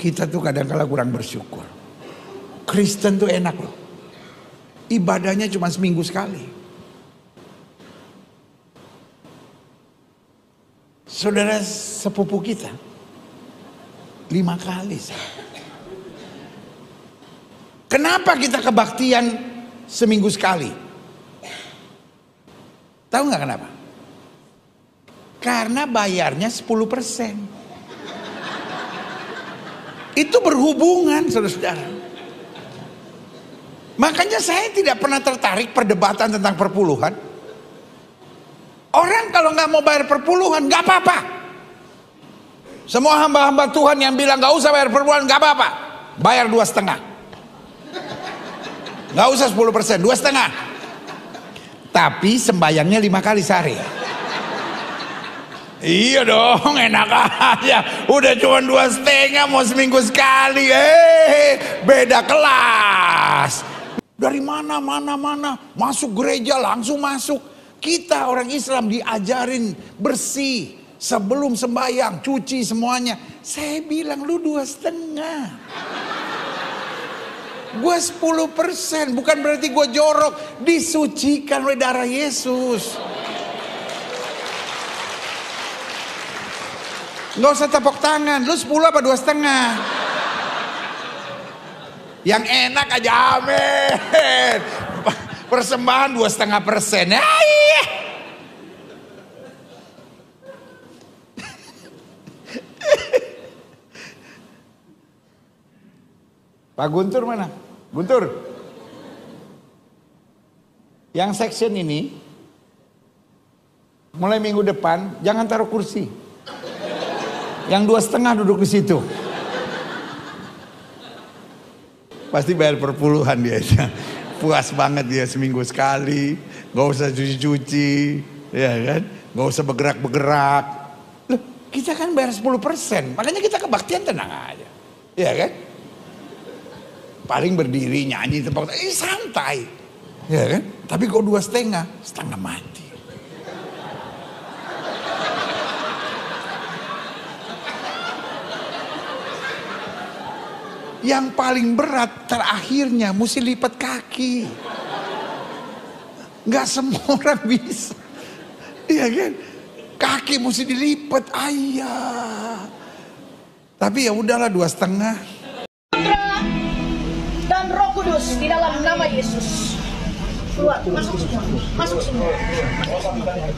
Kita tuh kadang-kala kurang bersyukur. Kristen tuh enak loh. Ibadahnya cuma seminggu sekali. Saudara sepupu kita 5 kali. Kenapa kita kebaktian seminggu sekali? Tahu nggak kenapa? Karena bayarnya 10%. Itu berhubungan, saudara-saudara. Makanya saya tidak pernah tertarik perdebatan tentang perpuluhan. Orang kalau nggak mau bayar perpuluhan nggak apa-apa. Semua hamba-hamba Tuhan yang bilang nggak usah bayar perpuluhan nggak apa-apa. Bayar 2,5. Nggak usah 10%, 2,5. Tapi sembayangnya 5 kali sehari. Iya dong, enak aja. Udah cuma 2,5 mau seminggu sekali. Beda kelas. Dari mana masuk gereja langsung masuk. Kita orang Islam diajarin bersih sebelum sembahyang, cuci semuanya. Saya bilang lu 2,5. Gue 10%, bukan berarti gue jorok. Disucikan oleh darah Yesus. Nggak usah tepuk tangan. Lu 10 apa 2,5? Yang enak aja, amin. Persembahan 2,5%. Iya. Pak Guntur mana? Guntur. Yang section ini mulai minggu depan jangan taruh kursi. Yang 2,5 duduk di situ. Pasti bayar perpuluhan dia. Puas banget dia seminggu sekali. Gak usah cuci-cuci. Ya kan? Gak usah bergerak-bergerak. Loh, kita kan bayar 10%. Makanya kita kebaktian tenang aja. Ya kan? Paling berdiri, nyanyi, tepuk tangan. Santai. Ya kan? Tapi kok 2,5, setengah mati. Yang paling berat terakhirnya mesti lipat kaki. Nggak semua orang bisa. Iya kan? Kaki mesti dilipat. Ayah. Tapi ya udahlah 2,5. Dan Roh Kudus di dalam nama Yesus. Keluar, masuk semua. Masuk semua.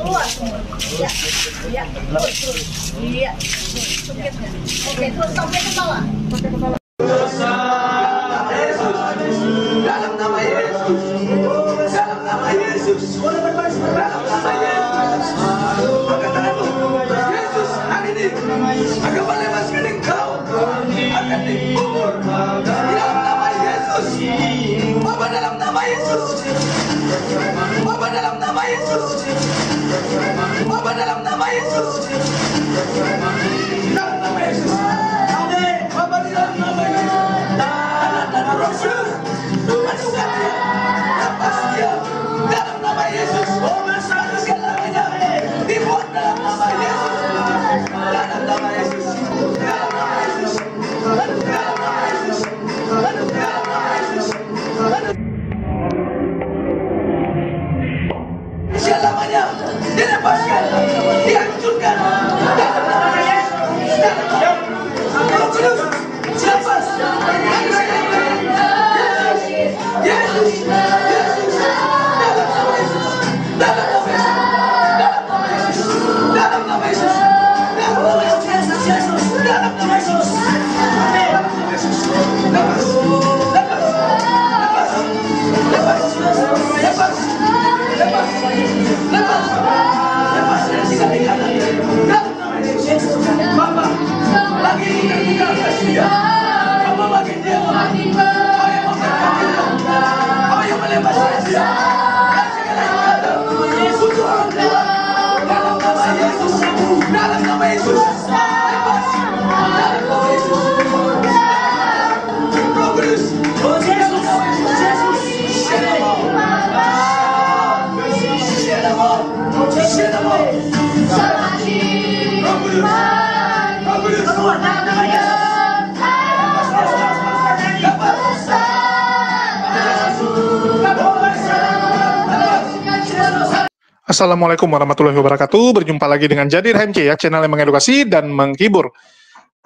Keluar semua. Ya. Ya. Terus. Iya. Sukitnya. Oke, terus sampai ke bawah. Dalam nama Yesus, dalam nama Yesus, dalam nama Yesus, angkat tanganmu. Yesus hari ini akan melepaskan engkau akan dikubur dalam nama Yesus. Bapa dalam nama Yesus, Bapa dalam nama Yesus, Bapa dalam nama Yesus, dalam nama Yesus. Amin. Bapa dalam nama Yesus. Dan Roh Kudus, masukkan dia, lepas dia dalam nama Yesus. Segalanya dibuat dalam nama Yesus, dalam nama Yesus, dalam nama Yesus, dalam nama Yesus, dalam nama Yesus. Segalanya dilepaskan, dihancurkan dalam nama Yesus, dalam nama Roh Kudus, lepas. Yesus, Yesus, dalam nama Yesus, dalam nama Yesus, dalam nama Yesus, dalam nama Yesus, dalam nama Yesus, amin. Yesus, lepas, lepas, lepas, lepas, lepas, lepas, lepas, lepas dari segala ikatan, dalam nama Yesus. Bapa, lagi terbuka kasih dia, Bapa bagi dia, yang melepaskan dia dari segala ikatan untuk orang tua dalam nama Yesus, dalam nama Yesus, lepas dalam nama Yesus. Roh Kudus, dalam nama Yesus, Shalom, Shalom, Roh Kudus, keluar dalam nama Yesus. Assalamualaikum warahmatullahi wabarakatuh. Berjumpa lagi dengan Jadir HMC ya, channel yang mengedukasi dan menghibur.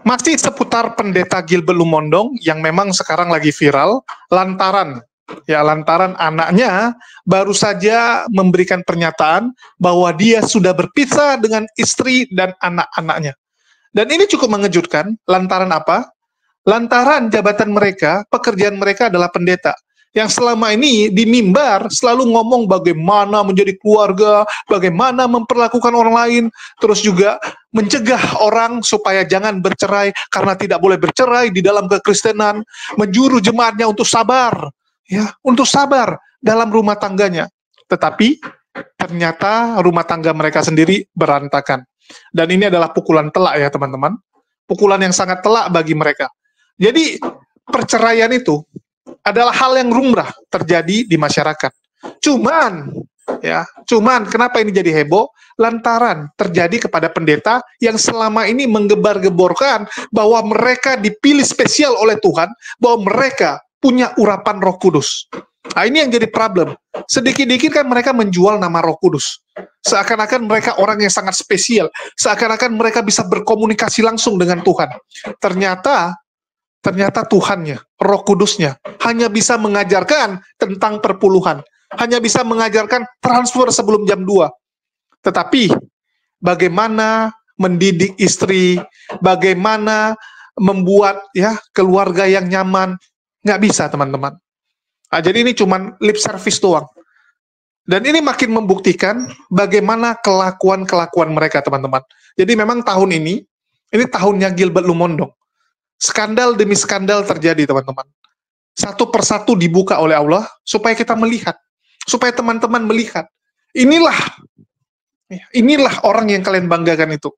Masih seputar pendeta Gilbert Lumondong yang memang sekarang lagi viral lantaran anaknya baru saja memberikan pernyataan bahwa dia sudah berpisah dengan istri dan anak-anaknya. Dan ini cukup mengejutkan, lantaran apa? Lantaran jabatan mereka, pekerjaan mereka adalah pendeta. Yang selama ini di mimbar selalu ngomong bagaimana menjadi keluarga, bagaimana memperlakukan orang lain, terus juga mencegah orang supaya jangan bercerai karena tidak boleh bercerai di dalam kekristenan, menjuru jemaatnya untuk sabar, ya, untuk sabar dalam rumah tangganya. Tetapi ternyata rumah tangga mereka sendiri berantakan. Dan ini adalah pukulan telak ya teman-teman, pukulan yang sangat telak bagi mereka. Jadi perceraian itu adalah hal yang lumrah terjadi di masyarakat. Cuman kenapa ini jadi heboh? Lantaran terjadi kepada pendeta yang selama ini menggebar-geborkan bahwa mereka dipilih spesial oleh Tuhan, bahwa mereka punya urapan Roh Kudus. Nah, ini yang jadi problem. Sedikit-dikit kan mereka menjual nama Roh Kudus. Seakan-akan mereka orang yang sangat spesial, seakan-akan mereka bisa berkomunikasi langsung dengan Tuhan. Ternyata Tuhannya, Roh Kudusnya, hanya bisa mengajarkan tentang perpuluhan, hanya bisa mengajarkan transfer sebelum jam 2. Tetapi, bagaimana mendidik istri, bagaimana membuat keluarga yang nyaman, nggak bisa teman-teman. Nah, jadi ini cuma lip service doang. Dan ini makin membuktikan bagaimana kelakuan-kelakuan mereka teman-teman. Jadi memang tahun ini tahunnya Gilbert Lumondong. Skandal demi skandal terjadi, teman-teman. Satu persatu dibuka oleh Allah, supaya kita melihat, supaya teman-teman melihat. Inilah orang yang kalian banggakan itu.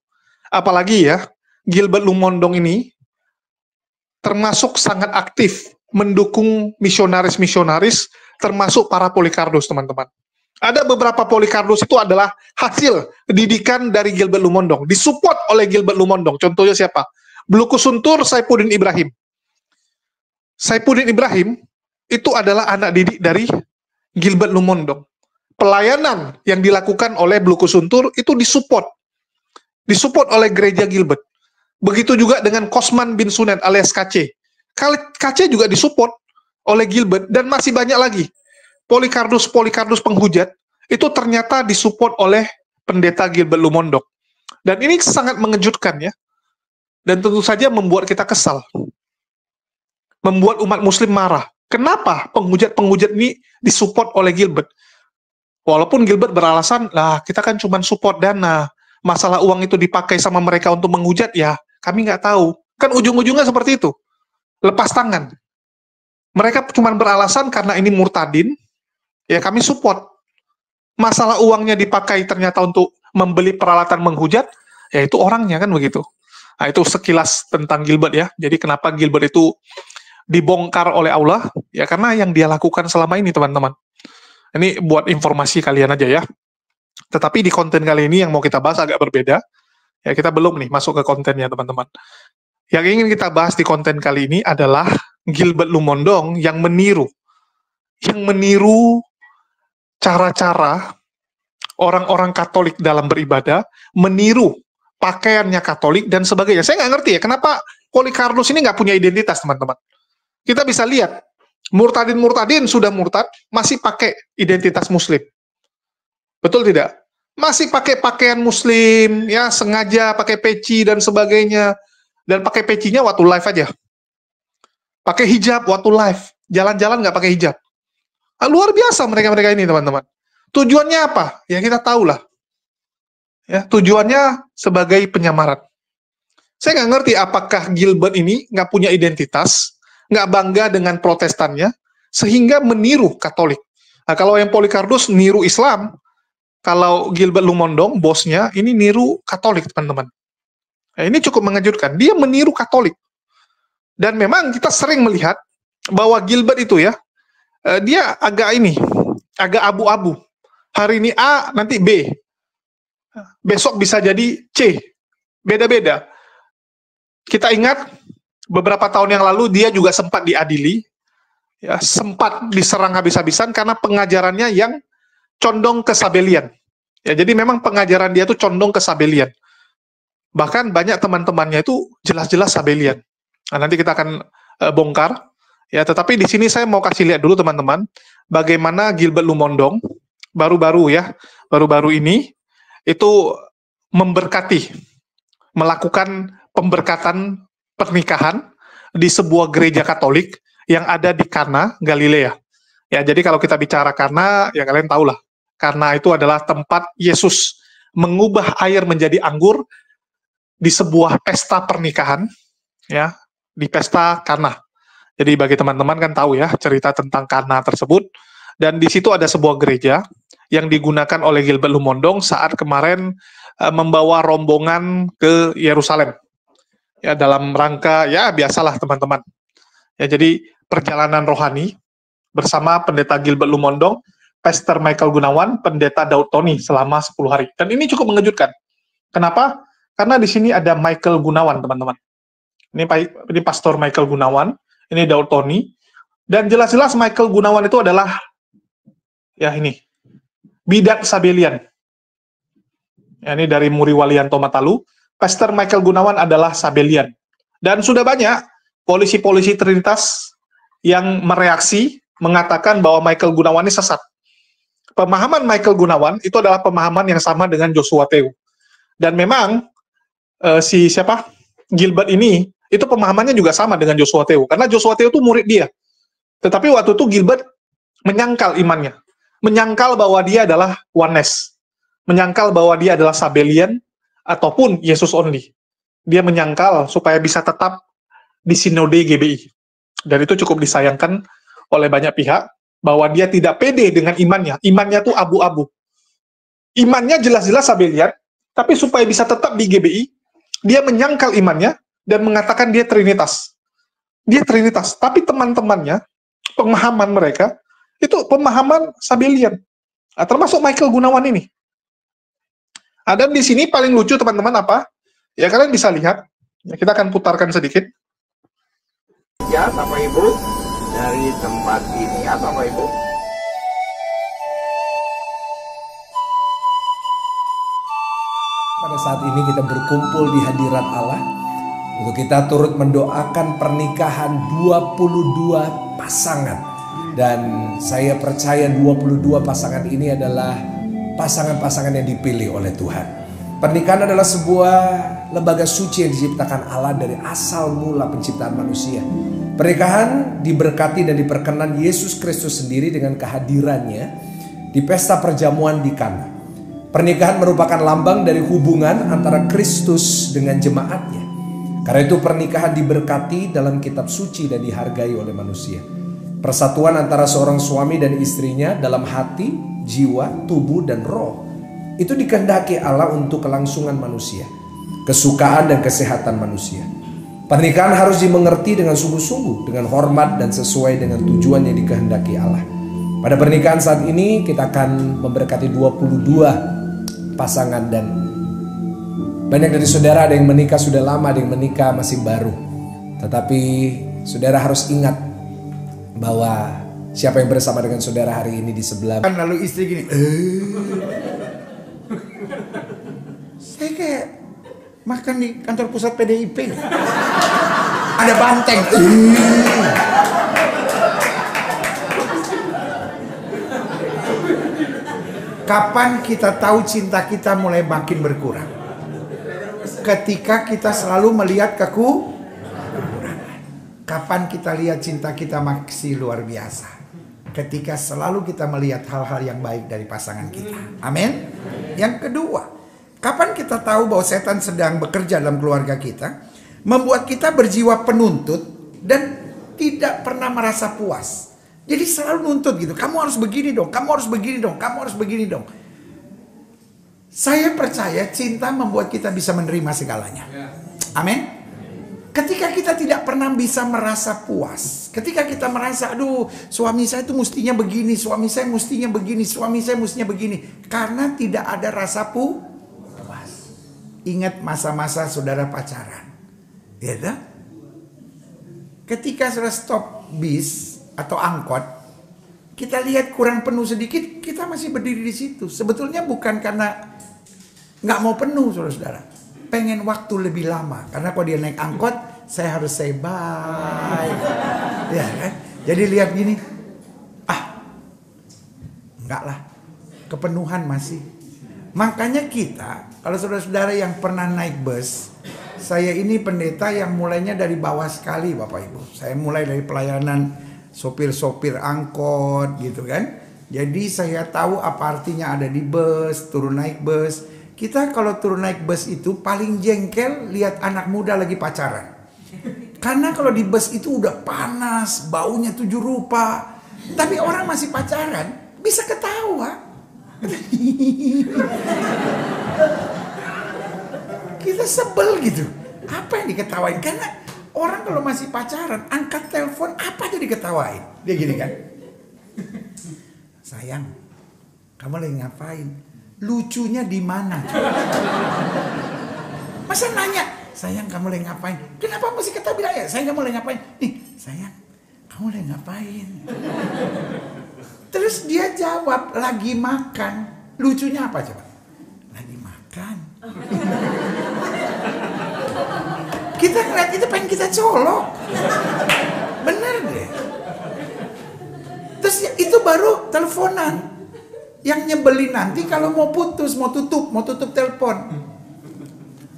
Apalagi ya, Gilbert Lumondong ini termasuk sangat aktif mendukung misionaris-misionaris, termasuk para Polycardos, teman-teman. Ada beberapa Polycardos itu adalah hasil didikan dari Gilbert Lumondong, disupport oleh Gilbert Lumondong. Contohnya siapa? Blukus Suntur Saifuddin Ibrahim. Saifuddin Ibrahim itu adalah anak didik dari Gilbert Lumondong. Pelayanan yang dilakukan oleh Blukus Suntur itu disupport oleh gereja Gilbert. Begitu juga dengan Kosman bin Sunet alias KC. KC juga disupport oleh Gilbert dan masih banyak lagi. Polycardos penghujat itu ternyata disupport oleh pendeta Gilbert Lumondong. Dan ini sangat mengejutkan ya. Dan tentu saja membuat kita kesal. Membuat umat muslim marah. Kenapa penghujat-penghujat ini disupport oleh Gilbert? Walaupun Gilbert beralasan, kita kan cuma support dana. Masalah uang itu dipakai sama mereka untuk menghujat, ya kami nggak tahu. Kan ujung-ujungnya seperti itu. Lepas tangan. Mereka cuma beralasan karena ini murtadin, ya kami support. Masalah uangnya dipakai ternyata untuk membeli peralatan menghujat, ya itu orangnya kan begitu. Nah, itu sekilas tentang Gilbert ya. Jadi kenapa Gilbert itu dibongkar oleh Allah? Ya karena yang dia lakukan selama ini, teman-teman. Ini buat informasi kalian aja ya. Tetapi di konten kali ini yang mau kita bahas agak berbeda. Ya kita belum nih masuk ke kontennya, teman-teman. Yang ingin kita bahas di konten kali ini adalah Gilbert Lumondong yang meniru cara-cara orang-orang Katolik dalam beribadah, meniru pakaiannya Katolik dan sebagainya. Saya nggak ngerti ya, kenapa Polycardos ini nggak punya identitas, teman-teman. Kita bisa lihat, murtadin sudah murtad, masih pakai identitas Muslim. Betul tidak? Masih pakai pakaian Muslim, ya sengaja pakai peci dan sebagainya. Dan pakai pecinya waktu live aja. Pakai hijab waktu live. Jalan-jalan nggak pakai hijab. Luar biasa mereka-mereka ini, teman-teman. Tujuannya apa? Ya kita tahulah. Ya, tujuannya sebagai penyamaran. Saya nggak ngerti apakah Gilbert ini nggak punya identitas, nggak bangga dengan protestannya, sehingga meniru Katolik. Nah, kalau yang Polycardos niru Islam, kalau Gilbert Lumondong, bosnya, ini niru Katolik, teman-teman. Nah, ini cukup mengejutkan. Dia meniru Katolik. Dan memang kita sering melihat bahwa Gilbert itu ya, dia agak abu-abu. Hari ini A, nanti B. Besok bisa jadi C. Beda-beda. Kita ingat beberapa tahun yang lalu dia juga sempat diadili, ya, sempat diserang habis-habisan karena pengajarannya yang condong ke Sabelian. Ya, jadi memang pengajaran dia tuh condong ke Sabellian. Bahkan banyak teman-temannya itu jelas-jelas Sabellian. Nah, nanti kita akan bongkar. Ya, tetapi di sini saya mau kasih lihat dulu teman-teman, bagaimana Gilbert Lumondong baru-baru ini itu melakukan pemberkatan pernikahan di sebuah gereja Katolik yang ada di Kana, Galilea. Ya, jadi kalau kita bicara Kana, ya kalian tahulah. Kana itu adalah tempat Yesus mengubah air menjadi anggur di sebuah pesta pernikahan, ya, di pesta Kana. Jadi bagi teman-teman kan tahu ya cerita tentang Kana tersebut. Dan di situ ada sebuah gereja yang digunakan oleh Gilbert Lumondong saat kemarin membawa rombongan ke Yerusalem. Ya, dalam rangka, ya biasalah teman-teman. Ya, jadi perjalanan rohani bersama pendeta Gilbert Lumondong, Pastor Michael Gunawan, pendeta Daud Tony selama 10 hari. Dan ini cukup mengejutkan. Kenapa? Karena di sini ada Michael Gunawan, teman-teman. Ini Pastor Michael Gunawan, ini Daud Tony, dan jelas-jelas Michael Gunawan itu adalah, ya ini, bidat Sabellian. Ya, ini dari Muri Walianto Matalu. Pastor Michael Gunawan adalah Sabellian. Dan sudah banyak polisi-polisi Trinitas yang mereaksi, mengatakan bahwa Michael Gunawan ini sesat. Pemahaman Michael Gunawan itu adalah pemahaman yang sama dengan Joshua Teu. Dan memang Gilbert ini itu pemahamannya juga sama dengan Joshua Teu, karena Joshua Teu itu murid dia. Tetapi waktu itu Gilbert menyangkal imannya, menyangkal bahwa dia adalah oneness, menyangkal bahwa dia adalah Sabellian ataupun Yesus only. Dia menyangkal supaya bisa tetap di sinode GBI. Dan itu cukup disayangkan oleh banyak pihak, bahwa dia tidak pede dengan imannya. Imannya tuh abu-abu. Imannya jelas-jelas Sabellian, tapi supaya bisa tetap di GBI, dia menyangkal imannya dan mengatakan dia Trinitas. Dia Trinitas, tapi teman-temannya, pemahaman mereka, itu pemahaman Sabellian. Nah, termasuk Michael Gunawan ini. Dan di sini paling lucu teman-teman apa? Ya kalian bisa lihat, ya, kita akan putarkan sedikit. Ya, Bapak Ibu, dari tempat ini ya Bapak Ibu. Pada saat ini kita berkumpul di hadirat Allah untuk kita turut mendoakan pernikahan 22 pasangan. Dan saya percaya 22 pasangan ini adalah pasangan-pasangan yang dipilih oleh Tuhan. Pernikahan adalah sebuah lembaga suci yang diciptakan Allah dari asal mula penciptaan manusia. Pernikahan diberkati dan diperkenan Yesus Kristus sendiri dengan kehadirannya di pesta perjamuan di Kana. Pernikahan merupakan lambang dari hubungan antara Kristus dengan jemaatnya. Karena itu pernikahan diberkati dalam kitab suci dan dihargai oleh manusia. Persatuan antara seorang suami dan istrinya dalam hati, jiwa, tubuh, dan roh. Itu dikehendaki Allah untuk kelangsungan manusia, kesukaan dan kesehatan manusia. Pernikahan harus dimengerti dengan sungguh-sungguh, dengan hormat dan sesuai dengan tujuan yang dikehendaki Allah. Pada pernikahan saat ini kita akan memberkati 22 pasangan, dan banyak dari saudara ada yang menikah sudah lama, ada yang menikah masih baru. Tetapi saudara harus ingat bahwa siapa yang bersama dengan saudara hari ini di sebelah. Lalu istri gini, saya kayak makan di kantor pusat PDIP. Ada banteng. Kapan kita tahu cinta kita mulai makin berkurang? Ketika kita selalu melihat kekurangan. Kapan kita lihat cinta kita masih luar biasa? Ketika selalu kita melihat hal-hal yang baik dari pasangan kita. Amin. Yang kedua, kapan kita tahu bahwa setan sedang bekerja dalam keluarga kita, membuat kita berjiwa penuntut dan tidak pernah merasa puas. Jadi selalu nuntut gitu. Kamu harus begini dong, kamu harus begini dong, kamu harus begini dong. Saya percaya cinta membuat kita bisa menerima segalanya. Amin. Ketika kita tidak pernah bisa merasa puas, ketika kita merasa, aduh suami saya itu mestinya begini, suami saya mestinya begini, suami saya mestinya begini, karena tidak ada rasa puas. Ingat masa-masa saudara pacaran, ya? Ketika saudara stop bis atau angkot, kita lihat kurang penuh sedikit, kita masih berdiri di situ. Sebetulnya bukan karena nggak mau penuh, saudara-saudara. Pengen waktu lebih lama. Karena kalau dia naik angkot, saya harus say bye. Ya kan? Jadi lihat gini, enggak lah, kepenuhan masih. Makanya kita, kalau saudara-saudara yang pernah naik bus, saya ini pendeta yang mulainya dari bawah sekali Bapak Ibu. Saya mulai dari pelayanan sopir-sopir angkot gitu kan. Jadi saya tahu apa artinya ada di bus, turun naik bus. Kita kalau turun naik bus itu paling jengkel lihat anak muda lagi pacaran. Karena kalau di bus itu udah panas, baunya 7 rupa. Tapi orang masih pacaran, bisa ketawa. Kita sebel gitu. Apa yang diketawain? Karena orang kalau masih pacaran, angkat telepon, apa aja diketawain. Dia gini kan. Sayang, kamu lagi ngapain? Lucunya di mana? Masa nanya, sayang kamu lagi ngapain? Kenapa mesti kata bilang ya? Sayang kamu lagi ngapain? Nih, sayang, kamu lagi ngapain? Terus dia jawab, lagi makan. Lucunya apa coba? Lagi makan. Kita ngeliat itu pengen kita colok. Bener deh. Terus itu baru teleponan. Yang nyebelin nanti kalau mau putus, mau tutup telepon.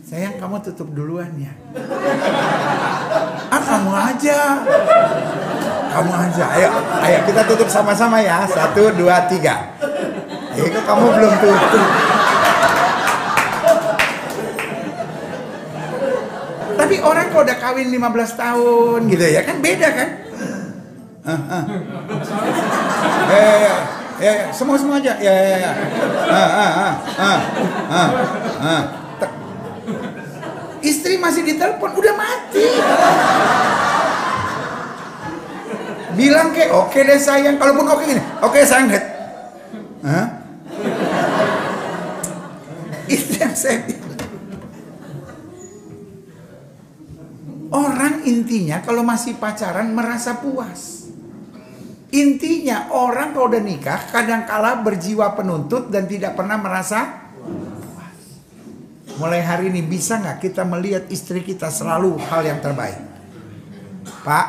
Sayang kamu tutup duluan ya. Kamu aja. Kamu aja. Ayo kita tutup sama-sama ya. 1, 2, 3. Kok kamu belum tutup. Tapi orang kalau udah kawin 15 tahun gitu ya kan beda kan. Semua aja. Istri masih ditelepon udah mati. Bilang kayak oke deh sayang, kalaupun oke gini, oke sayang deh. Itu yang saya bilang. Orang intinya kalau masih pacaran merasa puas. Intinya orang kalau udah nikah kadangkala berjiwa penuntut dan tidak pernah merasa puas. Mulai hari ini bisa nggak kita melihat istri kita selalu hal yang terbaik? Pak,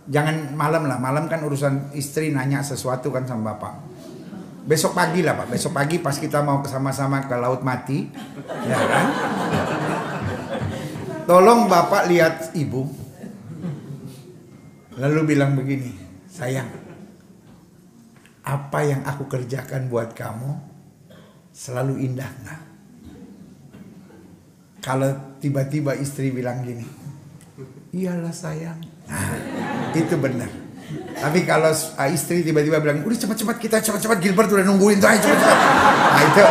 jangan malam lah. Malam kan urusan istri nanya sesuatu kan sama bapak. Besok pagi lah Pak. Besok pagi pas kita mau sama-sama ke Laut Mati, ya kan? Tolong bapak lihat ibu. Lalu bilang begini, sayang, apa yang aku kerjakan buat kamu selalu indah nggak? Kalau tiba-tiba istri bilang gini, iyalah sayang. Nah, itu benar. Tapi kalau istri tiba-tiba bilang, udah cepat-cepat kita cepat-cepat Gilbert udah nungguin tuh, ayo cepat-cepat. Nah itu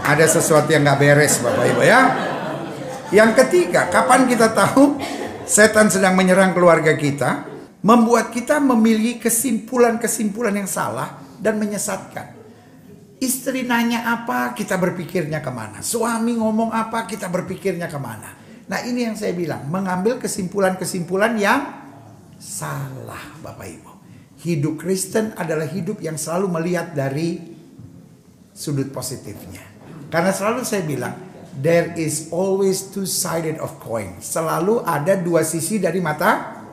ada sesuatu yang nggak beres Bapak Ibu ya. Yang ketiga, kapan kita tahu setan sedang menyerang keluarga kita, membuat kita memiliki kesimpulan-kesimpulan yang salah dan menyesatkan. Istri nanya apa, kita berpikirnya kemana. Suami ngomong apa, kita berpikirnya kemana. Nah ini yang saya bilang, mengambil kesimpulan-kesimpulan yang salah Bapak Ibu. Hidup Kristen adalah hidup yang selalu melihat dari sudut positifnya. Karena selalu saya bilang, there is always two sided of coin. Selalu ada dua sisi dari mata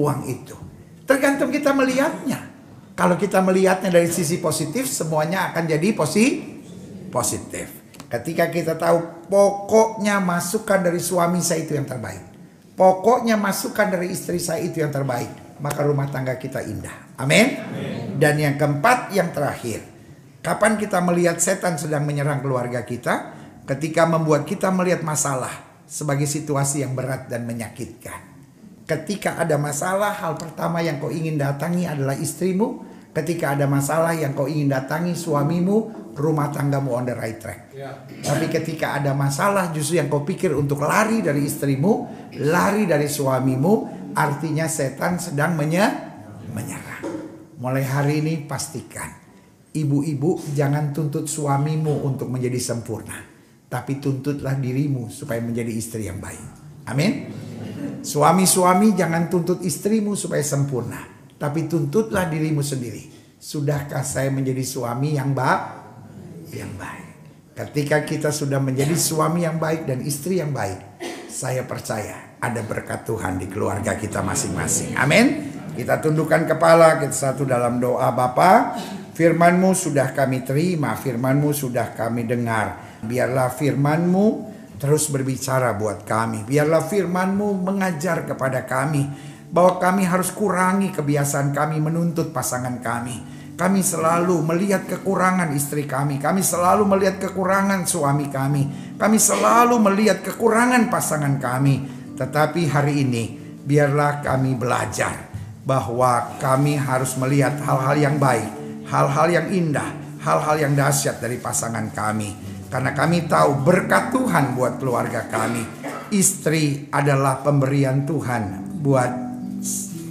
uang itu. Tergantung kita melihatnya. Kalau kita melihatnya dari sisi positif, semuanya akan jadi positif. Ketika kita tahu pokoknya masukan dari suami saya itu yang terbaik, pokoknya masukan dari istri saya itu yang terbaik, maka rumah tangga kita indah. Amin. Dan yang keempat, yang terakhir, kapan kita melihat setan sedang menyerang keluarga kita? Ketika membuat kita melihat masalah sebagai situasi yang berat dan menyakitkan. Ketika ada masalah, hal pertama yang kau ingin datangi adalah istrimu. Ketika ada masalah yang kau ingin datangi suamimu, rumah tanggamu on the right track. Tapi ketika ada masalah justru yang kau pikir untuk lari dari istrimu, lari dari suamimu, artinya setan sedang menyerang. Mulai hari ini pastikan, ibu-ibu jangan tuntut suamimu untuk menjadi sempurna, tapi tuntutlah dirimu supaya menjadi istri yang baik. Amin. Suami-suami jangan tuntut istrimu supaya sempurna, Tapi tuntutlah dirimu sendiri. Sudahkah saya menjadi suami yang baik? Ketika kita sudah menjadi suami yang baik dan istri yang baik, saya percaya ada berkat Tuhan di keluarga kita masing-masing. Amin. Kita tundukkan kepala, kita satu dalam doa. Bapa, firman-Mu sudah kami terima, firman-Mu sudah kami dengar. Biarlah firman-Mu terus berbicara buat kami. Biarlah firman-Mu mengajar kepada kami bahwa kami harus kurangi kebiasaan kami menuntut pasangan kami. Kami selalu melihat kekurangan istri kami. Kami selalu melihat kekurangan suami kami. Kami selalu melihat kekurangan pasangan kami. Tetapi hari ini biarlah kami belajar bahwa kami harus melihat hal-hal yang baik, hal-hal yang indah, hal-hal yang dahsyat dari pasangan kami. Karena kami tahu berkat Tuhan buat keluarga kami. Istri adalah pemberian Tuhan buat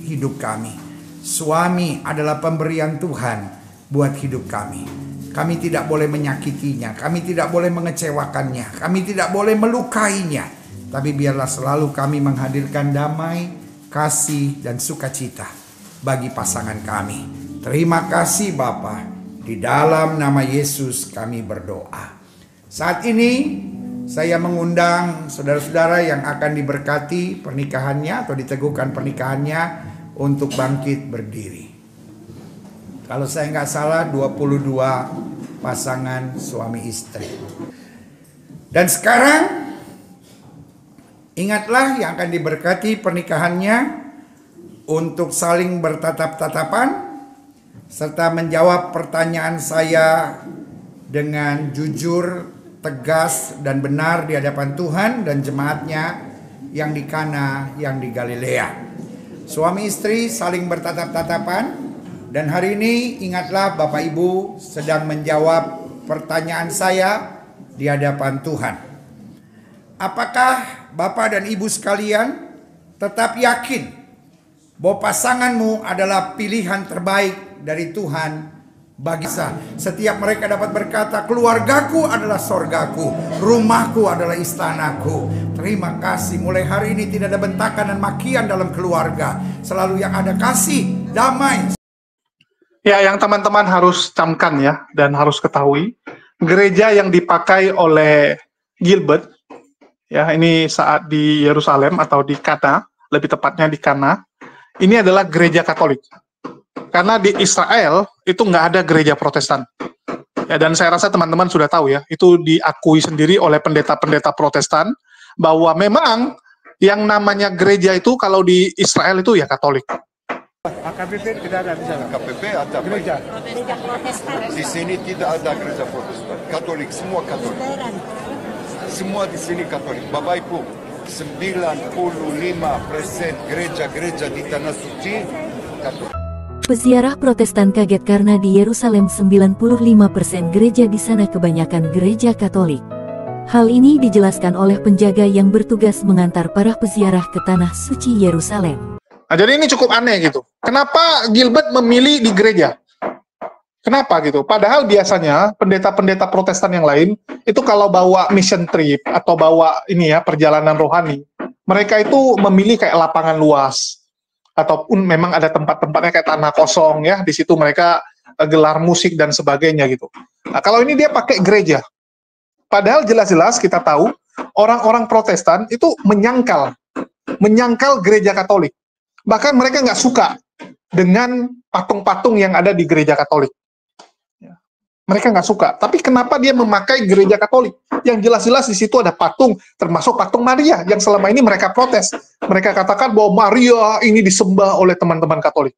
hidup kami. Suami adalah pemberian Tuhan buat hidup kami. Kami tidak boleh menyakitinya, kami tidak boleh mengecewakannya, kami tidak boleh melukainya. Tapi biarlah selalu kami menghadirkan damai, kasih, dan sukacita bagi pasangan kami. Terima kasih Bapa. Di dalam nama Yesus kami berdoa. Saat ini saya mengundang saudara-saudara yang akan diberkati pernikahannya atau diteguhkan pernikahannya untuk bangkit berdiri. Kalau saya nggak salah 22 pasangan suami istri. Dan sekarang ingatlah yang akan diberkati pernikahannya untuk saling bertatap-tatapan serta menjawab pertanyaan saya dengan jujur, tegas dan benar di hadapan Tuhan dan jemaatnya yang di Kana, yang di Galilea. Suami istri saling bertatap-tatapan. Dan hari ini ingatlah Bapak Ibu sedang menjawab pertanyaan saya di hadapan Tuhan. Apakah Bapak dan Ibu sekalian tetap yakin bahwa pasanganmu adalah pilihan terbaik dari Tuhan bagi saya? Setiap mereka dapat berkata, keluargaku adalah sorgaku, rumahku adalah istanaku. Terima kasih, mulai hari ini tidak ada bentakan dan makian dalam keluarga. Selalu yang ada kasih, damai. Ya, yang teman-teman harus camkan ya, dan harus ketahui, gereja yang dipakai oleh Gilbert, ya ini saat di Yerusalem atau di Kana, lebih tepatnya di Kana, ini adalah gereja Katolik. Karena di Israel itu nggak ada gereja Protestan. Ya, dan saya rasa teman-teman sudah tahu ya, itu diakui sendiri oleh pendeta-pendeta Protestan, bahwa memang yang namanya gereja itu kalau di Israel itu ya Katolik. KPP tidak ada di sana. KPP ada Gereja Protestan. di sini tidak ada gereja Protestan. Katolik, semua Katolik. Semua di sini Katolik. Bapak Ibu, 95% gereja-gereja di Tanah Suci Katolik. Peziarah Protestan kaget karena di Yerusalem 95% gereja di sana kebanyakan gereja Katolik. Hal ini dijelaskan oleh penjaga yang bertugas mengantar para peziarah ke Tanah Suci Yerusalem. Nah, jadi ini cukup aneh gitu. Kenapa Gilbert memilih di gereja? Kenapa gitu? Padahal biasanya pendeta-pendeta Protestan yang lain itu kalau bawa mission trip atau bawa ini ya perjalanan rohani, mereka itu memilih kayak lapangan luas ataupun memang ada tempat-tempatnya kayak tanah kosong ya. Di situ mereka gelar musik dan sebagainya gitu. Nah, kalau ini dia pakai gereja. Padahal jelas-jelas kita tahu orang-orang Protestan itu menyangkal gereja Katolik. Bahkan mereka nggak suka dengan patung-patung yang ada di gereja Katolik. Mereka nggak suka. Tapi kenapa dia memakai gereja Katolik? Yang jelas-jelas di situ ada patung, termasuk patung Maria, yang selama ini mereka protes. Mereka katakan bahwa Maria ini disembah oleh teman-teman Katolik.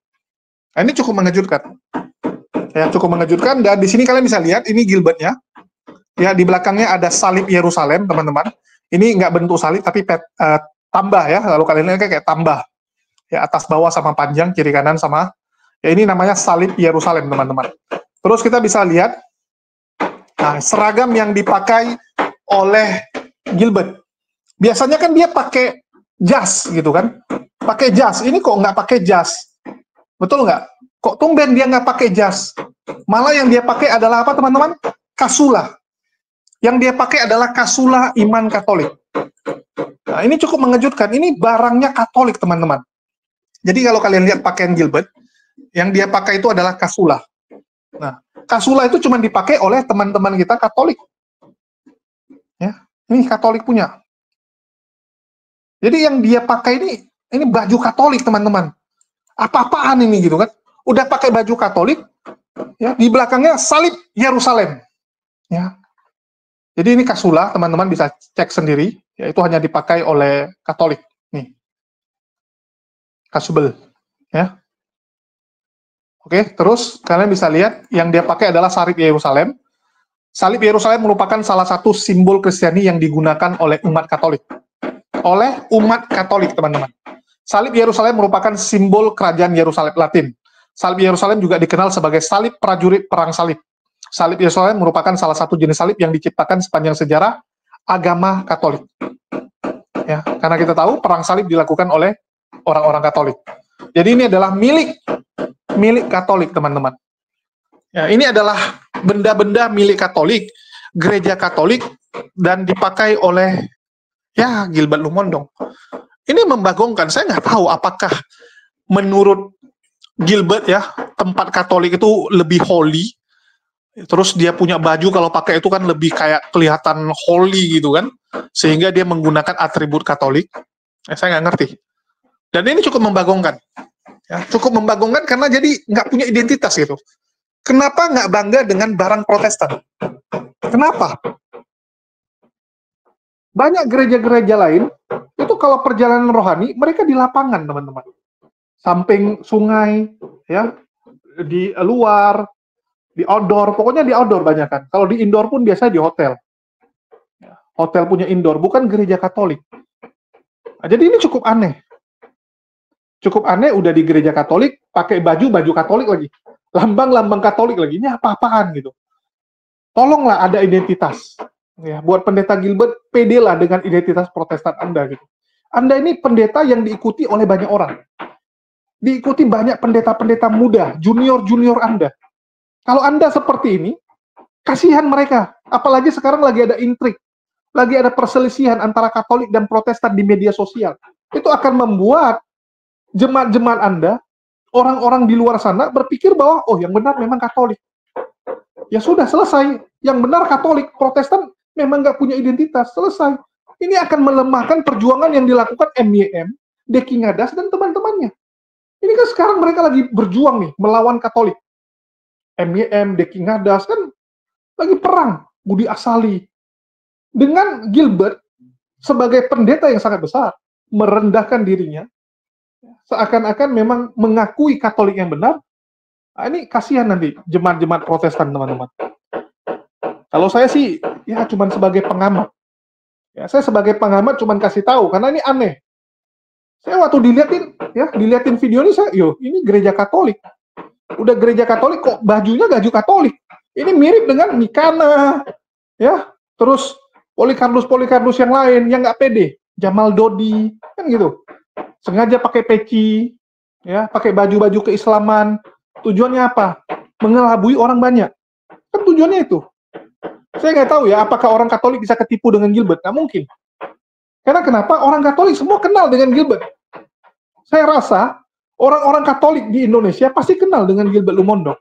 Nah, ini cukup mengejutkan. Ya, cukup mengejutkan. Dan di sini kalian bisa lihat, ini Gilbertnya. Ya, di belakangnya ada salib Yerusalem, teman-teman. Ini nggak bentuk salib, tapi tambah ya. Lalu kalian lihat kayak tambah. Ya, atas bawah sama panjang, kiri kanan sama, ya ini namanya salib Yerusalem, teman-teman. Terus kita bisa lihat, nah, seragam yang dipakai oleh Gilbert. Biasanya kan dia pakai jas, gitu kan? Pakai jas, ini kok nggak pakai jas? Betul nggak? Kok tumben dia nggak pakai jas? Malah yang dia pakai adalah apa, teman-teman? Kasula. Yang dia pakai adalah kasula iman Katolik. Nah, ini cukup mengejutkan. Ini barangnya Katolik, teman-teman. Jadi kalau kalian lihat pakaian Gilbert, Yang dia pakai itu adalah kasula. Nah, kasula itu cuma dipakai oleh teman-teman kita Katolik. Ya, ini Katolik punya. Jadi yang dia pakai ini baju Katolik, teman-teman. Apa-apaan ini gitu kan? Udah pakai baju Katolik, ya, di belakangnya salib Yerusalem. Ya. Jadi ini kasula, teman-teman bisa cek sendiri, ya, itu hanya dipakai oleh Katolik. Nih. Kasubel, ya. Oke, terus kalian bisa lihat yang dia pakai adalah salib Yerusalem. Salib Yerusalem merupakan salah satu simbol Kristiani yang digunakan oleh umat Katolik. Oleh umat Katolik, teman-teman. Salib Yerusalem merupakan simbol kerajaan Yerusalem Latin. Salib Yerusalem juga dikenal sebagai salib prajurit perang salib. Salib Yerusalem merupakan salah satu jenis salib yang diciptakan sepanjang sejarah agama Katolik. Ya, karena kita tahu perang salib dilakukan oleh orang-orang Katolik. Jadi ini adalah milik Katolik, teman-teman. Ya, ini adalah benda-benda milik Katolik, gereja Katolik, dan dipakai oleh ya Gilbert Lumondong. Ini membagongkan. Saya nggak tahu apakah menurut Gilbert ya tempat Katolik itu lebih holy. Terus dia punya baju kalau pakai itu kan lebih kayak kelihatan holy gitu kan, sehingga dia menggunakan atribut Katolik. Saya nggak ngerti. Dan ini cukup membagongkan. Ya, cukup membagongkan karena jadi nggak punya identitas gitu. Kenapa nggak bangga dengan barang Protestan? Kenapa? Banyak gereja-gereja lain, itu kalau perjalanan rohani, mereka di lapangan, teman-teman. Samping sungai, ya, di luar, di outdoor, pokoknya di outdoor banyak kan. Kalau di indoor pun biasanya di hotel. Hotel punya indoor, bukan gereja Katolik. Nah, jadi ini cukup aneh. Cukup aneh, udah di gereja Katolik, pakai baju Katolik lagi. Lambang-lambang Katolik lagi. Ini apa-apaan gitu. Tolonglah ada identitas. Ya, buat pendeta Gilbert, pedelah dengan identitas Protestan Anda gitu. Anda ini pendeta yang diikuti oleh banyak orang. Diikuti banyak pendeta-pendeta muda, junior-junior Anda. Kalau Anda seperti ini, kasihan mereka. Apalagi sekarang lagi ada intrik. Lagi ada perselisihan antara Katolik dan Protestan di media sosial. Itu akan membuat jemaat-jemaat Anda, orang-orang di luar sana berpikir bahwa, oh yang benar memang Katolik. Ya sudah, selesai. Yang benar Katolik, Protestan memang nggak punya identitas. Selesai. Ini akan melemahkan perjuangan yang dilakukan MYM, Deki Ngadas, dan teman-temannya. Ini kan sekarang mereka lagi berjuang nih, melawan Katolik. MYM, Deki Ngadas, kan lagi perang. Budi Asali. Dengan Gilbert, sebagai pendeta yang sangat besar, merendahkan dirinya, seakan-akan memang mengakui Katolik yang benar. Nah, ini kasihan nanti jemaat-jemaat Protestan, teman-teman. Kalau saya sih, ya cuman sebagai pengamat. Ya, saya sebagai pengamat cuman kasih tahu, karena ini aneh. Saya waktu diliatin video ini, ini gereja Katolik. Udah gereja Katolik, kok bajunya baju Katolik. Ini mirip dengan Mikana, ya, terus Polikarpus yang lain, yang nggak pede. Jamal Dodi, kan gitu. Sengaja pakai peci, ya, pakai baju-baju keislaman. Tujuannya apa? Mengelabui orang banyak. Kan tujuannya itu. Saya nggak tahu ya, apakah orang Katolik bisa ketipu dengan Gilbert? Nggak mungkin. Karena kenapa? Orang Katolik semua kenal dengan Gilbert. Saya rasa orang-orang Katolik di Indonesia pasti kenal dengan Gilbert Lumondong.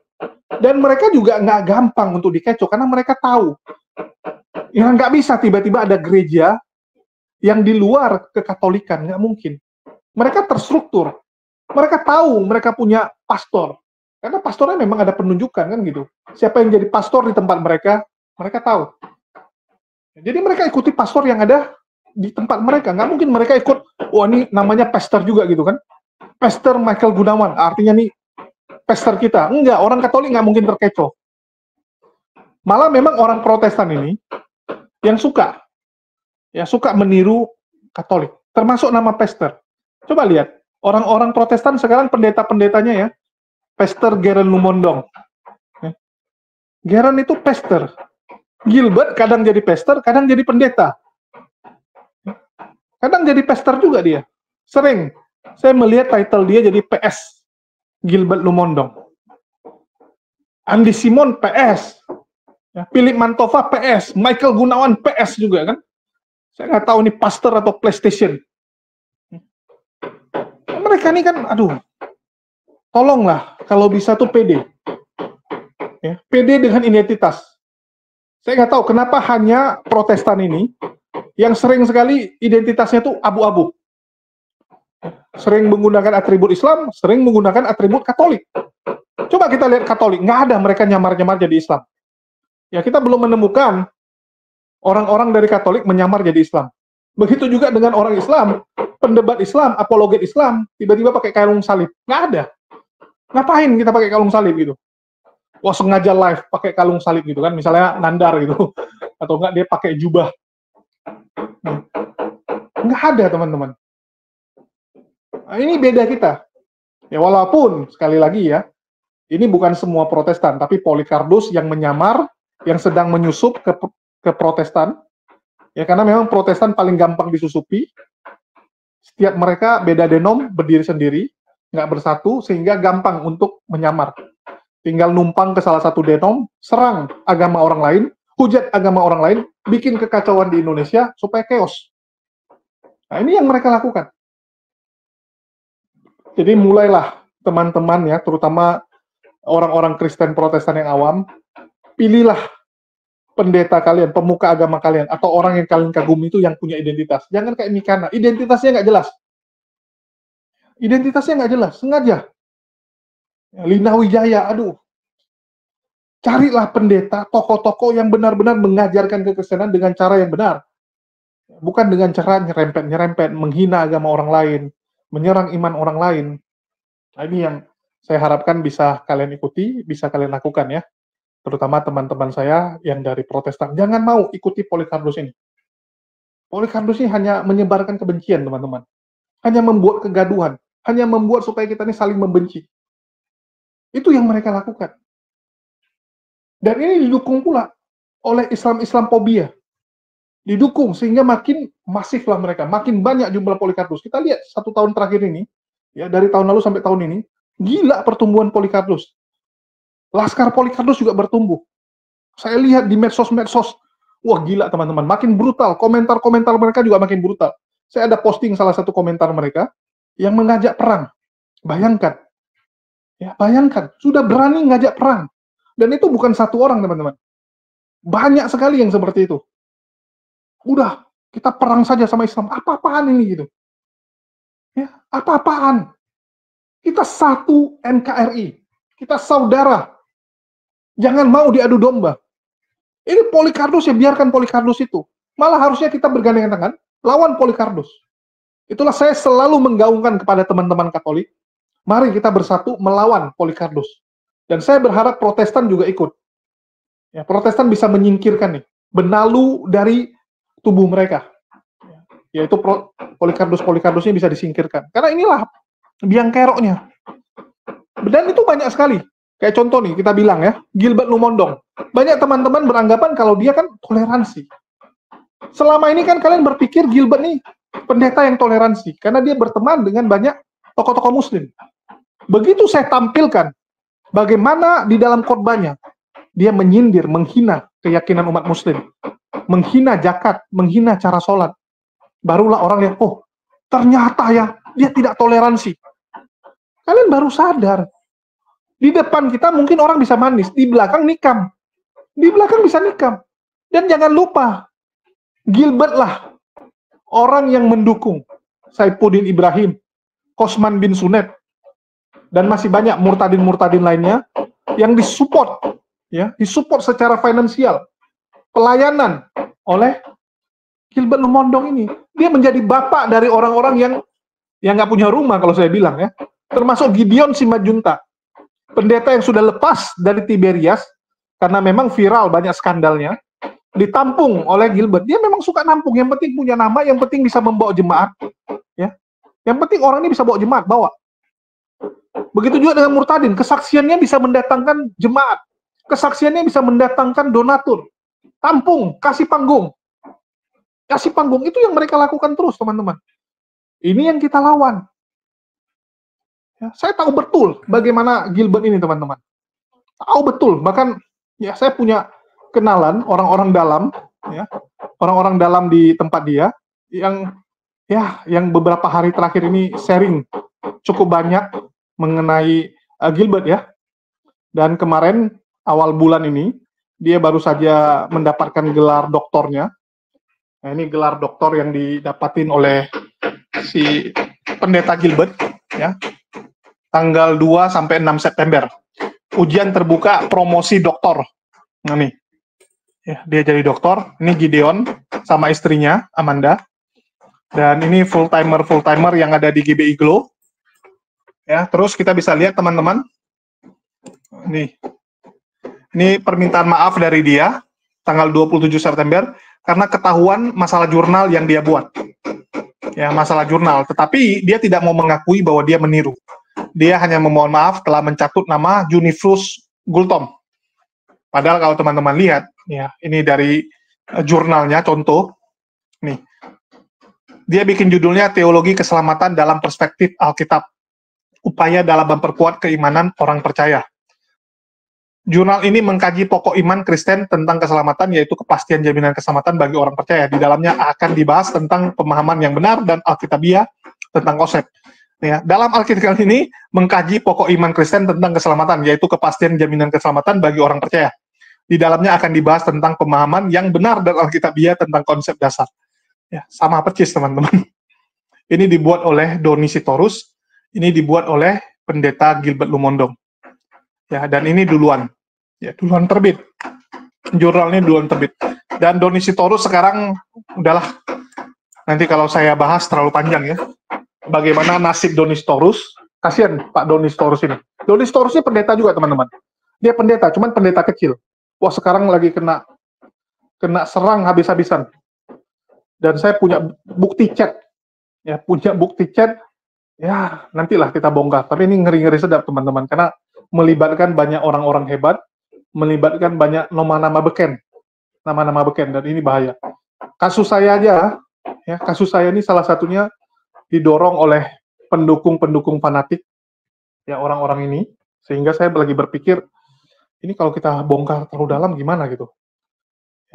Dan mereka juga nggak gampang untuk dikecoh, karena mereka tahu. Ya nggak bisa tiba-tiba ada gereja yang di luar kekatolikan, nggak mungkin. Mereka terstruktur. Mereka tahu mereka punya pastor. Karena pastornya memang ada penunjukan, kan gitu. Siapa yang jadi pastor di tempat mereka, mereka tahu. Jadi mereka ikuti pastor yang ada di tempat mereka. Nggak mungkin mereka ikut, wah ini namanya pastor juga gitu kan. Pastor Michael Gunawan, artinya nih pastor kita. Enggak, orang Katolik nggak mungkin terkecoh. Malah memang orang Protestan ini yang suka meniru Katolik. Termasuk nama pastor. Coba lihat, orang-orang Protestan sekarang pendeta-pendetanya ya, Pastor Geren Lumondong. Geren itu pastor. Gilbert kadang jadi pastor, kadang jadi pendeta. Kadang jadi pastor juga dia. Sering. Saya melihat title dia jadi PS. Gilbert Lumondong. Andi Simon PS. Ya, Philip Mantova PS. Michael Gunawan PS juga kan. Saya nggak tahu ini pastor atau PlayStation. Mereka ini kan, aduh. tolonglah kalau bisa tuh pede. Ya, pede dengan identitas. Saya nggak tahu kenapa hanya Protestan ini yang sering sekali identitasnya tuh abu-abu. Sering menggunakan atribut Islam, sering menggunakan atribut Katolik. Coba kita lihat Katolik, nggak ada mereka nyamar-nyamar jadi Islam. Ya, kita belum menemukan orang-orang dari Katolik menyamar jadi Islam. Begitu juga dengan orang Islam, pendebat Islam, apologet Islam, tiba-tiba pakai kalung salib. Nggak ada. Ngapain kita pakai kalung salib gitu? Wah, sengaja live pakai kalung salib gitu kan, misalnya Nandar gitu. Atau enggak dia pakai jubah. Nggak ada, teman-teman. Nah, ini beda kita. Ya, walaupun, sekali lagi ya, ini bukan semua Protestan, tapi Polycarpus yang menyamar, yang sedang menyusup ke Protestan. Ya, karena memang Protestan paling gampang disusupi. Setiap mereka beda denom, berdiri sendiri, nggak bersatu, sehingga gampang untuk menyamar. Tinggal numpang ke salah satu denom, serang agama orang lain, hujat agama orang lain, bikin kekacauan di Indonesia supaya chaos. Nah, ini yang mereka lakukan. Jadi mulailah teman-teman ya, terutama orang-orang Kristen Protestan yang awam, pilihlah pendeta kalian, pemuka agama kalian, atau orang yang kalian kagumi itu yang punya identitas. Jangan kayak Mikana, identitasnya nggak jelas. Identitasnya nggak jelas, sengaja. Lina Wijaya, aduh. Carilah pendeta, tokoh-tokoh yang benar-benar mengajarkan kekristenan dengan cara yang benar. Bukan dengan cara nyerempet-nyerempet, menghina agama orang lain, menyerang iman orang lain. Nah, ini yang saya harapkan bisa kalian ikuti, bisa kalian lakukan ya. Terutama teman-teman saya yang dari Protestan. Jangan mau ikuti Polycarpus ini. Polycarpus ini hanya menyebarkan kebencian, teman-teman. Hanya membuat kegaduhan. Hanya membuat supaya kita ini saling membenci. Itu yang mereka lakukan. Dan ini didukung pula oleh Islam fobia. Didukung sehingga makin masiflah mereka, makin banyak jumlah Polycarpus. Kita lihat 1 tahun terakhir ini, ya dari tahun lalu sampai tahun ini, gila pertumbuhan Polycarpus. Laskar Polycarpus juga bertumbuh. Saya lihat di medsos-medsos, wah gila teman-teman, makin brutal. Komentar-komentar mereka juga makin brutal. Saya ada posting salah satu komentar mereka yang mengajak perang. Bayangkan, ya bayangkan, sudah berani ngajak perang. Dan itu bukan satu orang, teman-teman. Banyak sekali yang seperti itu. Udah, kita perang saja sama Islam. Apa-apaan ini gitu? Ya, apa-apaan? Kita satu NKRI. Kita saudara. Jangan mau diadu domba. Ini Polycarpus ya, biarkan Polycarpus itu. Malah harusnya kita bergandengan tangan lawan Polycarpus. Itulah saya selalu menggaungkan kepada teman-teman Katolik. Mari kita bersatu melawan Polycarpus. Dan saya berharap Protestan juga ikut. Ya, Protestan bisa menyingkirkan nih benalu dari tubuh mereka. Yaitu Polycarpus ini bisa disingkirkan. Karena inilah biang keroknya. Dan itu banyak sekali. Kayak contoh nih, kita bilang ya, Gilbert Lumondong. Banyak teman-teman beranggapan kalau dia kan toleransi. Selama ini kan kalian berpikir Gilbert nih pendeta yang toleransi. Karena dia berteman dengan banyak tokoh-tokoh muslim. Begitu saya tampilkan bagaimana di dalam khotbahnya dia menyindir, menghina keyakinan umat muslim. Menghina zakat, menghina cara sholat. Barulah orang lihat, oh ternyata ya, dia tidak toleransi. Kalian baru sadar. Di depan kita mungkin orang bisa manis, di belakang nikam. Di belakang bisa nikam. Dan jangan lupa, Gilbert lah orang yang mendukung Saifuddin Ibrahim, Kosman bin Sunet, dan masih banyak murtadin-murtadin lainnya yang disupport, ya, disupport secara finansial, pelayanan oleh Gilbert Lumondong ini. Dia menjadi bapak dari orang-orang yang nggak punya rumah kalau saya bilang ya, termasuk Gideon Simanjuntak. Pendeta yang sudah lepas dari Tiberias, karena memang viral banyak skandalnya, ditampung oleh Gilbert. Dia memang suka nampung, yang penting punya nama, yang penting bisa membawa jemaat. Ya. Yang penting orang ini bisa bawa jemaat, bawa. Begitu juga dengan murtadin, kesaksiannya bisa mendatangkan jemaat. Kesaksiannya bisa mendatangkan donatur. Tampung, kasih panggung. Kasih panggung, itu yang mereka lakukan terus, teman-teman. Ini yang kita lawan. Ya, saya tahu betul bagaimana Gilbert ini, teman-teman. Tahu betul, bahkan ya saya punya kenalan orang-orang dalam, ya, orang-orang dalam di tempat dia yang beberapa hari terakhir ini sharing cukup banyak mengenai Gilbert ya. Dan kemarin awal bulan ini dia baru saja mendapatkan gelar doktornya. Nah, ini gelar doktor yang didapatin oleh si pendeta Gilbert ya. Tanggal 2 sampai 6 September. Ujian terbuka promosi doktor. Nah nih. Ya, dia jadi doktor. Ini Gideon sama istrinya Amanda. Dan ini full timer yang ada di GBI Glow. Ya, terus kita bisa lihat teman-teman. Nih. Ini permintaan maaf dari dia tanggal 27 September karena ketahuan masalah jurnal yang dia buat. Ya, masalah jurnal, tetapi dia tidak mau mengakui bahwa dia meniru. Dia hanya memohon maaf telah mencatut nama Junifrus Gultom. Padahal kalau teman-teman lihat, ya, ini dari jurnalnya contoh. Nih. Dia bikin judulnya Teologi Keselamatan dalam Perspektif Alkitab. Upaya dalam memperkuat keimanan orang percaya. Jurnal ini mengkaji pokok iman Kristen tentang keselamatan, yaitu kepastian jaminan keselamatan bagi orang percaya. Di dalamnya akan dibahas tentang pemahaman yang benar dan alkitabiah tentang konsep. Ya, dalam Alkitab ini mengkaji pokok iman Kristen tentang keselamatan, yaitu kepastian jaminan keselamatan bagi orang percaya. Di dalamnya akan dibahas tentang pemahaman yang benar dan alkitabiah tentang konsep dasar. Ya, sama persis teman-teman. Ini dibuat oleh Doni Sitorus, ini dibuat oleh pendeta Gilbert Lumondong. Ya, dan ini duluan. Ya, duluan terbit. Jurnalnya duluan terbit. Dan Doni Sitorus sekarang udahlah. Nanti kalau saya bahas terlalu panjang ya. Bagaimana nasib Doni Sitorus? Kasihan Pak Doni Sitorus ini. Doni Sitorus ini pendeta juga, teman-teman. Dia pendeta, cuman pendeta kecil. Wah, sekarang lagi kena serang habis-habisan. Dan saya punya bukti chat. Ya, punya bukti chat. Ya, nantilah kita bongkar. Tapi ini ngeri-ngeri sedap, teman-teman, karena melibatkan banyak orang-orang hebat, melibatkan banyak nama-nama beken, dan ini bahaya. Kasus saya aja, ya, kasus saya ini salah satunya didorong oleh pendukung-pendukung fanatik, ya, orang-orang ini, sehingga saya lagi berpikir, ini kalau kita bongkar terlalu dalam gimana gitu.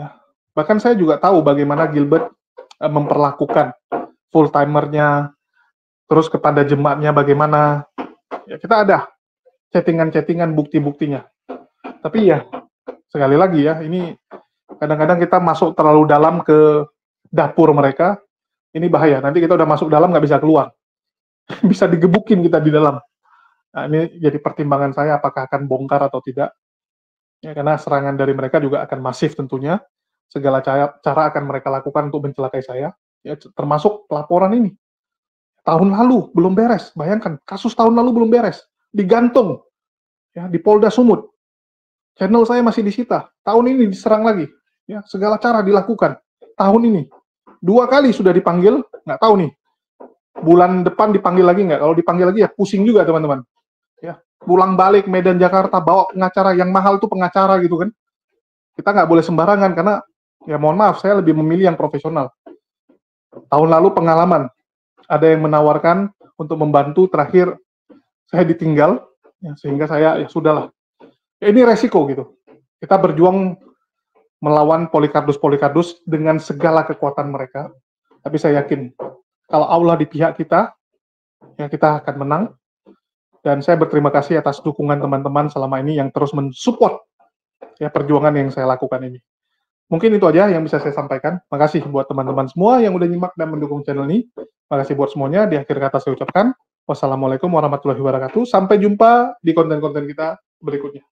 Ya, bahkan saya juga tahu bagaimana Gilbert memperlakukan full-timernya, terus kepada jemaatnya bagaimana, ya, kita ada chattingan-chattingan bukti-buktinya. Tapi ya, sekali lagi ya, ini kadang-kadang kita masuk terlalu dalam ke dapur mereka, ini bahaya. Nanti kita udah masuk dalam, nggak bisa keluar. Bisa digebukin kita di dalam. Nah, ini jadi pertimbangan saya apakah akan bongkar atau tidak. Ya, karena serangan dari mereka juga akan masif tentunya. Segala cara akan mereka lakukan untuk mencelakai saya. Ya, termasuk pelaporan ini. Tahun lalu belum beres. Bayangkan, kasus tahun lalu belum beres. Digantung ya, di Polda Sumut. Channel saya masih disita. Tahun ini diserang lagi. Ya, segala cara dilakukan. Tahun ini 2 kali sudah dipanggil, nggak tahu nih. Bulan depan dipanggil lagi nggak? Kalau dipanggil lagi ya pusing juga teman-teman. Ya, pulang balik Medan Jakarta bawa pengacara yang mahal tuh pengacara gitu kan. Kita nggak boleh sembarangan karena ya mohon maaf saya lebih memilih yang profesional. Tahun lalu pengalaman ada yang menawarkan untuk membantu, terakhir saya ditinggal, ya, sehingga saya ya sudahlah. Ya, ini resiko gitu. Kita berjuang melawan Polycarpus dengan segala kekuatan mereka. Tapi saya yakin kalau Allah di pihak kita, ya kita akan menang. Dan saya berterima kasih atas dukungan teman-teman selama ini yang terus mensupport ya perjuangan yang saya lakukan ini. Mungkin itu aja yang bisa saya sampaikan. Makasih buat teman-teman semua yang udah nyimak dan mendukung channel ini. Makasih buat semuanya. Di akhir kata saya ucapkan wassalamualaikum warahmatullahi wabarakatuh. Sampai jumpa di konten-konten kita berikutnya.